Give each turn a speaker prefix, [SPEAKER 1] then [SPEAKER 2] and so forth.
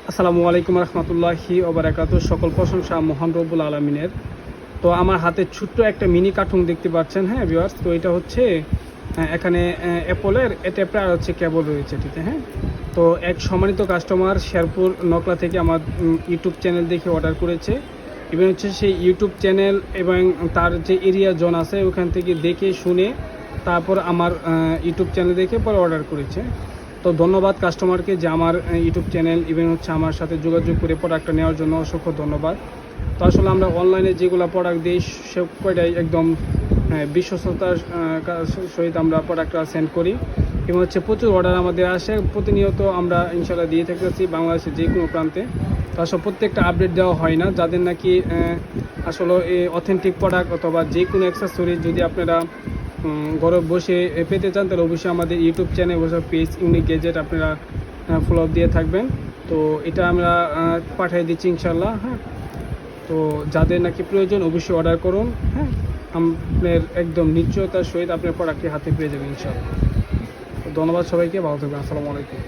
[SPEAKER 1] আসসালামু আলাইকুম রহমতুল্লাহি ওবারাকাতু। সকল প্রশংসা মহান রব্বুল আলমিনের। তো আমার হাতে ছোট্ট একটা মিনি কার্টুন দেখতে পাচ্ছেন, হ্যাঁ ভিউয়ার্স। তো এটা হচ্ছে এখানে অ্যাপলের অ্যাডাপ্টার আর হচ্ছে কেবল রয়েছে, ঠিক আছে। হ্যাঁ, তো এক সম্মানিত কাস্টমার শেরপুর নকলা থেকে আমার ইউটিউব চ্যানেল দেখে অর্ডার করেছে। এবং হচ্ছে সেই ইউটিউব চ্যানেল এবং তার যে এরিয়া জোন আছে ওখান থেকে দেখে শুনে তারপর আমার ইউটিউব চ্যানেল দেখে পরে অর্ডার করেছে। তো ধন্যবাদ কাস্টমারকে যে আমার ইউটিউব চ্যানেল ইভেন হচ্ছে আমার সাথে যোগাযোগ করে প্রোডাক্টটা নেওয়ার জন্য অসংখ্য ধন্যবাদ। তো আসলে আমরা অনলাইনে যেগুলো প্রোডাক্ট দিই সব কয়টাই একদম বিশ্বস্ততার সহিত আমরা প্রোডাক্টটা সেন্ড করি এবং হচ্ছে প্রচুর অর্ডার আমাদের আসে প্রতিনিয়ত। আমরা ইনশাল্লাহ দিয়ে থাকতেছি বাংলাদেশের যে কোনো প্রান্তে। তো আসলে প্রত্যেকটা আপডেট দেওয়া হয় না, যাদের নাকি আসলে অথেন্টিক প্রোডাক্ট অথবা যে কোনো অ্যাক্সেসরি যদি আপনারা ঘরে বসে পেতে চান তাহলে অবশ্যই আমাদের ইউটিউব চ্যানেল বসে পেজ ইউনিক গ্যাজেট আপনারা ফলো দিয়ে থাকবেন। তো এটা আমরা পাঠিয়ে দিচ্ছি ইনশাল্লাহ। হ্যাঁ, তো যাদের নাকি প্রয়োজন অবশ্যই অর্ডার করুন। হ্যাঁ, আপনার একদম নিশ্চয়তার সহিত আপনার প্রোডাক্টটি হাতে পেয়ে যাবেন ইনশাল্লাহ। তো ধন্যবাদ সবাইকে, ভালো থাকবেন। আসসালামু আলাইকুম।